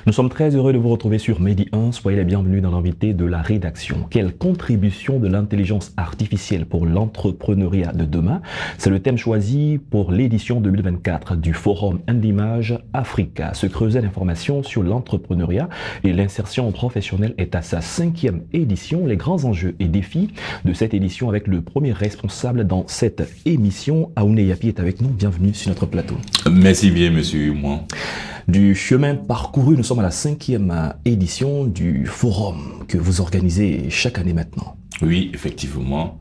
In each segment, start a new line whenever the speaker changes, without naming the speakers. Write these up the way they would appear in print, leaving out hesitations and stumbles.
Nous sommes très heureux de vous retrouver sur Medi 1. Soyez les bienvenus dans l'invité de la rédaction. Quelle contribution de l'intelligence artificielle pour l'entrepreneuriat de demain? C'est le thème choisi pour l'édition 2024 du Forum Indimage Africa. Se creuser l'information sur l'entrepreneuriat et l'insertion professionnelle est à sa 5e édition. Les grands enjeux et défis de cette édition avec le premier responsable dans cette émission. Aoune Yapi est avec nous. Bienvenue sur notre plateau.
Merci bien, monsieur Moi.
Du chemin parcouru, nous sommes à la 5e édition du forum que vous organisez chaque année maintenant.
Oui, effectivement.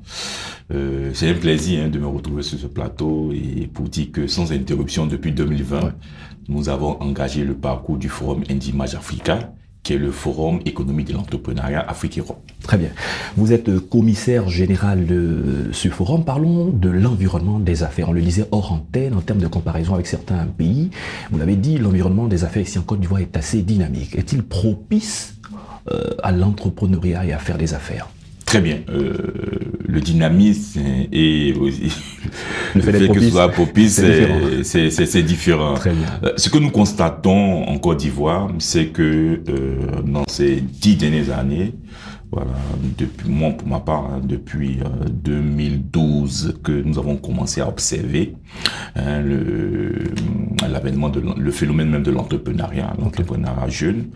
C'est un plaisir de me retrouver sur ce plateau et pour dire que sans interruption depuis 2020, nous avons engagé le parcours du forum Indimage Africa, qui est le forum économique de l'entrepreneuriat Afrique-Europe.
Très bien. Vous êtes commissaire général de ce forum. Parlons de l'environnement des affaires. On le disait hors antenne en termes de comparaison avec certains pays. Vous l'avez dit, l'environnement des affaires ici en Côte d'Ivoire est assez dynamique. Est-il propice à l'entrepreneuriat et à faire des affaires?
Très bien. Le dynamisme et aussi
le fait
que ce soit propice, c'est différent.
Très bien.
Ce que nous constatons en Côte d'Ivoire, c'est que dans ces 10 dernières années, voilà, depuis moi pour ma part, depuis 2012 que nous avons commencé à observer l'avènement le phénomène même de l'entrepreneuriat, l'entrepreneuriat jeune,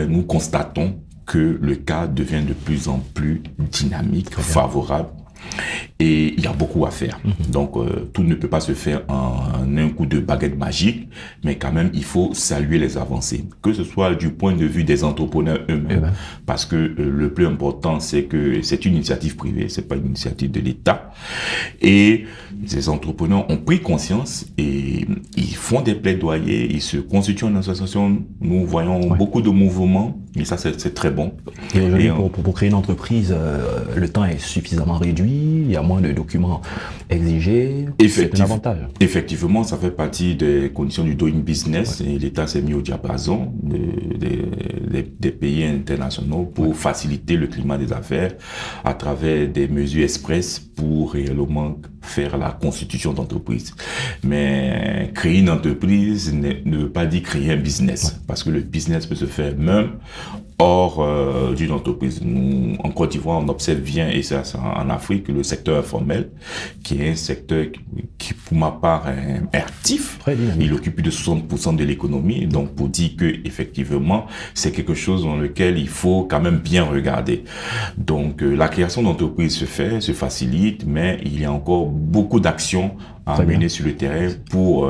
nous constatons que le cas devient de plus en plus dynamique, favorable, et il y a beaucoup à faire. Donc, tout ne peut pas se faire en un coup de baguette magique, mais quand même, il faut saluer les avancées, que ce soit du point de vue des entrepreneurs eux-mêmes, parce que le plus important, c'est que c'est une initiative privée, c'est pas une initiative de l'État, et ces entrepreneurs ont pris conscience et ils font des plaidoyers, ils se constituent en association. Nous voyons beaucoup de mouvements, et ça, c'est très bon.
Et aujourd'hui, pour créer une entreprise, le temps est suffisamment réduit, il y a moins de documents exigés, c'est un avantage.
Effectivement, ça fait partie des conditions du doing business, et l'État s'est mis au diapason des pays internationaux pour faciliter le climat des affaires à travers des mesures expresses pour réellement faire la constitution d'entreprise. Mais créer une entreprise ne veut pas dire créer un business, parce que le business peut se faire même hors d'une entreprise. Nous, en Côte d'Ivoire, on observe bien, et c'est en Afrique, le secteur informel, qui est un secteur qui pour ma part, est actif. Il occupe plus de 60% de l'économie. Donc, pour dire que effectivement, c'est quelque chose dans lequel il faut quand même bien regarder. Donc, la création d'entreprises se facilite, mais il y a encore beaucoup d'actions à mener sur le terrain pour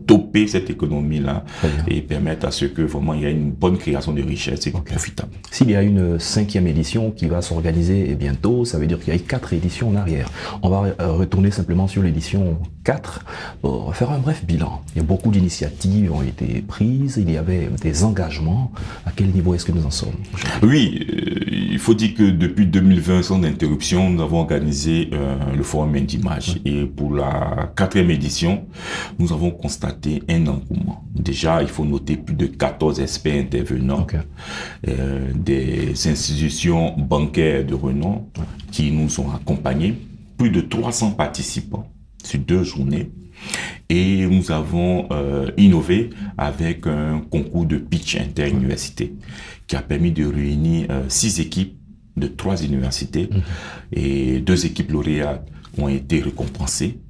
doper cette économie-là et permettre à ce que vraiment il y ait une bonne création de richesse et profitable.
S'il y a une 5e édition qui va s'organiser bientôt, ça veut dire qu'il y a 4 éditions en arrière. On va retourner simplement sur l'édition 4 pour faire un bref bilan. Il y a beaucoup d'initiatives ont été prises, il y avait des engagements. À quel niveau est-ce que nous en sommes?
Oui, il faut dire que depuis 2020, sans interruption, nous avons organisé le Forum Indimage. Et pour la 4e édition, nous avons constaté un engouement. Déjà, il faut noter plus de 14 experts intervenants, des institutions bancaires de renom qui nous ont accompagnés, plus de 300 participants sur 2 journées. Et nous avons innové avec un concours de pitch inter-université qui a permis de réunir 6 équipes de 3 universités et 2 équipes lauréates ont été récompensées.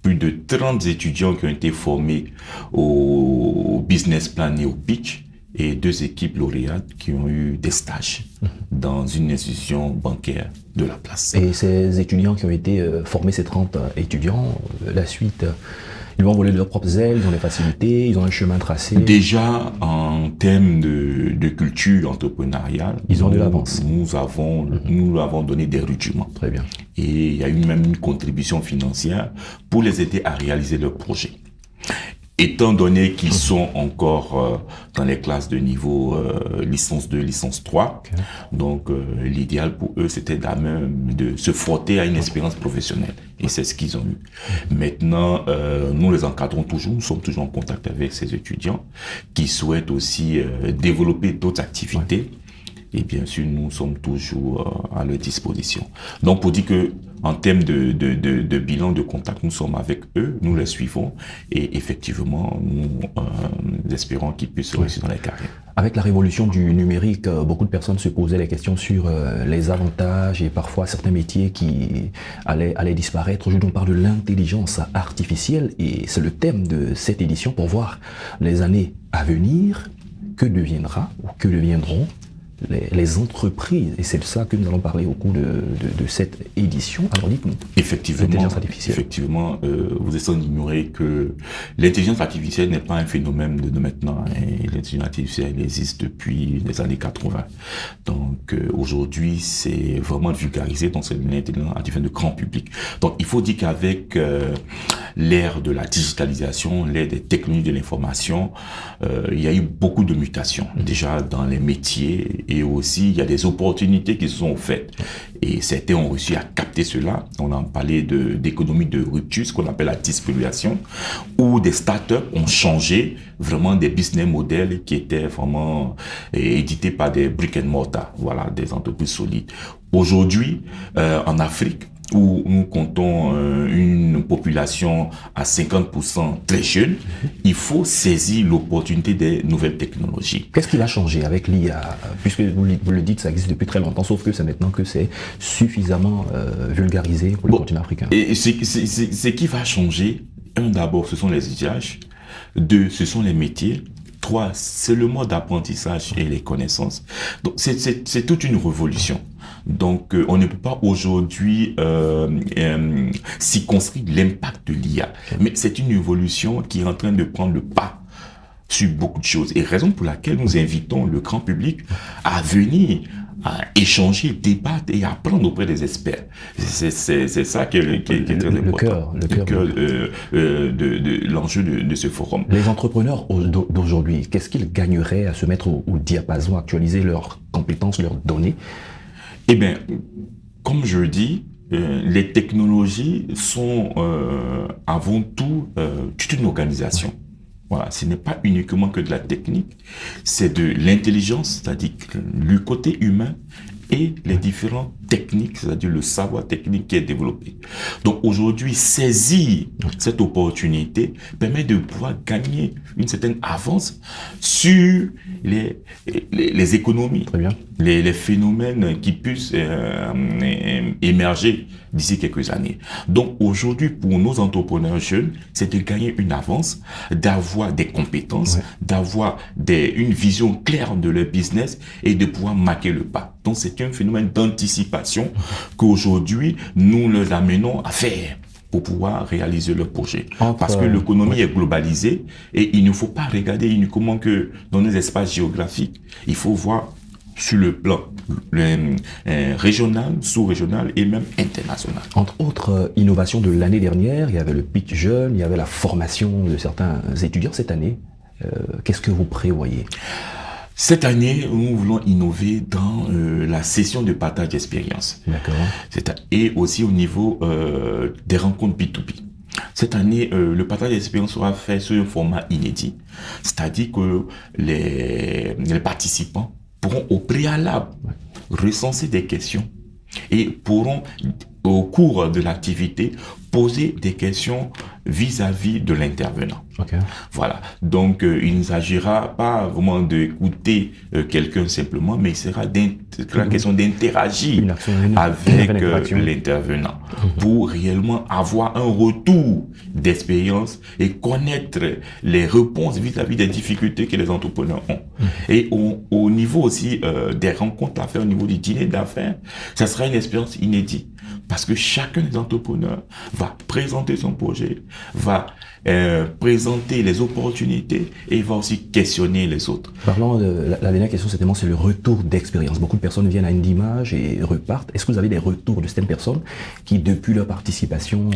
Plus de 30 étudiants qui ont été formés au business plan et au pitch et 2 équipes lauréates qui ont eu des stages dans une institution bancaire de la place.
Et ces étudiants qui ont été formés, ces 30 étudiants, la suite, ils vont voler de leurs propres ailes, ils ont les facilités, ils ont un chemin tracé.
Déjà, en termes de culture entrepreneuriale,
ils ont de l'avance.
Nous leur avons donné des rudiments.
Très bien.
Et il y a eu même une contribution financière pour les aider à réaliser leurs projets. Étant donné qu'ils sont encore dans les classes de niveau licence 2, licence 3, donc l'idéal pour eux, c'était de se frotter à une expérience professionnelle. Et c'est ce qu'ils ont eu. Maintenant, nous les encadrons toujours, nous sommes toujours en contact avec ces étudiants qui souhaitent aussi développer d'autres activités. et bien sûr, nous sommes toujours à leur disposition. Donc, pour dire que en termes de bilan de contact, nous sommes avec eux, nous les suivons et effectivement, nous espérons qu'ils puissent réussir dans les carrières.
Avec la révolution du numérique, beaucoup de personnes se posaient les questions sur les avantages et parfois certains métiers qui allaient disparaître. Aujourd'hui, on parle de l'intelligence artificielle et c'est le thème de cette édition pour voir les années à venir, que deviendra ou que deviendront les entreprises. Et c'est de ça que nous allons parler au cours de cette édition. Alors dites-nous, l'intelligence artificielle.
Effectivement, vous êtes sans ignorer que l'intelligence artificielle n'est pas un phénomène de maintenant. L'intelligence artificielle existe depuis les années 80. Donc aujourd'hui, c'est vraiment vulgarisé dans cette l'intelligence artificielle de grand public. Donc il faut dire qu'avec l'ère de la digitalisation, l'ère des technologies de l'information, il y a eu beaucoup de mutations. Déjà dans les métiers, et aussi il y a des opportunités qui se sont faites et certains ont réussi à capter cela. On en parlait d'économie de rupture, ce qu'on appelle la distribution, où des startups ont changé vraiment des business models qui étaient vraiment édités par des brick and mortar, voilà, des entreprises solides. Aujourd'hui, en Afrique, où nous comptons une population à 50% très jeune, il faut saisir l'opportunité des nouvelles technologies.
Qu'est-ce qui va changer avec l'IA? Puisque vous le dites, ça existe depuis très longtemps, sauf que c'est maintenant que c'est suffisamment vulgarisé pour le continent africain.
Et ce qui va changer, d'abord, ce sont les usages. 2, ce sont les métiers. 3, c'est le mode d'apprentissage et les connaissances. Donc, c'est toute une révolution. Donc, on ne peut pas aujourd'hui circonscrire l'impact de l'IA. Mais c'est une évolution qui est en train de prendre le pas sur beaucoup de choses. Et raison pour laquelle nous invitons le grand public à venir, à échanger, débattre et apprendre auprès des experts. C'est ça qui est très important. Le cœur de l'enjeu de ce forum.
Les entrepreneurs d'aujourd'hui, qu'est-ce qu'ils gagneraient à se mettre au diapason, actualiser leurs compétences, leurs données?
Eh bien, comme je le dis, les technologies sont avant tout toute une organisation. Voilà, ce n'est pas uniquement que de la technique, c'est de l'intelligence, c'est-à-dire le côté humain et les différentes techniques, c'est-à-dire le savoir technique qui est développé. Donc aujourd'hui, saisir cette opportunité permet de pouvoir gagner une certaine avance sur les économies,
très bien,
les phénomènes qui puissent émerger d'ici quelques années. Donc aujourd'hui, pour nos entrepreneurs jeunes, c'est de gagner une avance, d'avoir des compétences, d'avoir une vision claire de leur business et de pouvoir marquer le pas. Donc c'est un phénomène d'anticipation qu'aujourd'hui, nous les amenons à faire pour pouvoir réaliser leur projet. Parce que l'économie est globalisée et il ne faut pas regarder uniquement que dans nos espaces géographiques. Il faut voir sur le plan régional, sous-régional et même international.
Entre autres innovations de l'année dernière, il y avait le pitch jeune, il y avait la formation de certains étudiants. Cette année, qu'est-ce que vous prévoyez?
Cette année, nous voulons innover dans la session de partage d'expérience.
D'accord.
Et aussi au niveau des rencontres B2B. Cette année, le partage d'expérience sera fait sur un format inédit. C'est-à-dire que les participants pourront au préalable recenser des questions et pourront, au cours de l'activité, poser des questions vis-à-vis de l'intervenant.
Okay.
Voilà. Donc, il ne s'agira pas vraiment d'écouter quelqu'un simplement, mais il sera la question d'interagir avec l'intervenant pour réellement avoir un retour d'expérience et connaître les réponses vis-à-vis des difficultés que les entrepreneurs ont. Et au niveau aussi des rencontres à faire, au niveau du dîner d'affaires, ça sera une expérience inédite parce que chacun des entrepreneurs va présenter son projet, va présenter les opportunités et va aussi questionner les autres.
Parlant de la dernière question, c'est le retour d'expérience. Beaucoup de personnes viennent à une image et repartent. Est-ce que vous avez des retours de certaines personnes qui, depuis leur participation,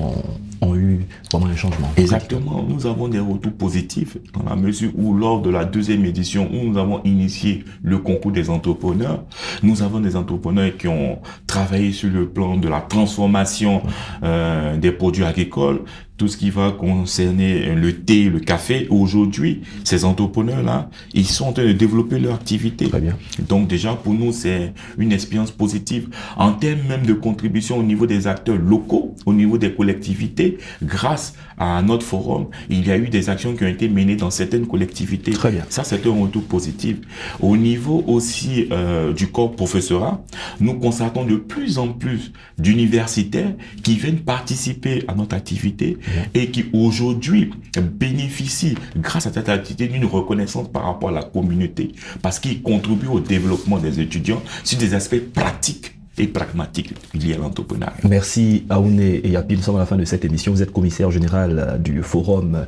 ont eu vraiment un changement?
Exactement. Nous avons des retours positifs dans la mesure où, lors de la 2e édition, où nous avons initié le concours des entrepreneurs, nous avons des entrepreneurs qui ont travailler sur le plan de la transformation des produits agricoles, tout ce qui va concerner le thé, le café. Aujourd'hui, ces entrepreneurs-là, ils sont en train de développer leur activité.
Très bien.
Donc déjà, pour nous, c'est une expérience positive. En termes même de contribution au niveau des acteurs locaux, au niveau des collectivités, grâce à notre forum, il y a eu des actions qui ont été menées dans certaines collectivités.
Très bien.
Ça, c'est un retour positif. Au niveau aussi du corps professorat, nous constatons de plus en plus d'universitaires qui viennent participer à notre activité et qui aujourd'hui bénéficient, grâce à cette activité, d'une reconnaissance par rapport à la communauté, parce qu'ils contribuent au développement des étudiants sur des aspects pratiques et pragmatiques liés à l'entrepreneuriat.
Merci Aouné et Yapi. Nous sommes à la fin de cette émission. Vous êtes commissaire général du forum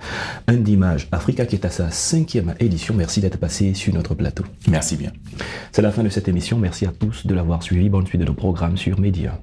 Indimage Africa qui est à sa 5e édition. Merci d'être passé sur notre plateau.
Merci bien.
C'est la fin de cette émission. Merci à tous de l'avoir suivi. Bonne suite de nos programmes sur Média.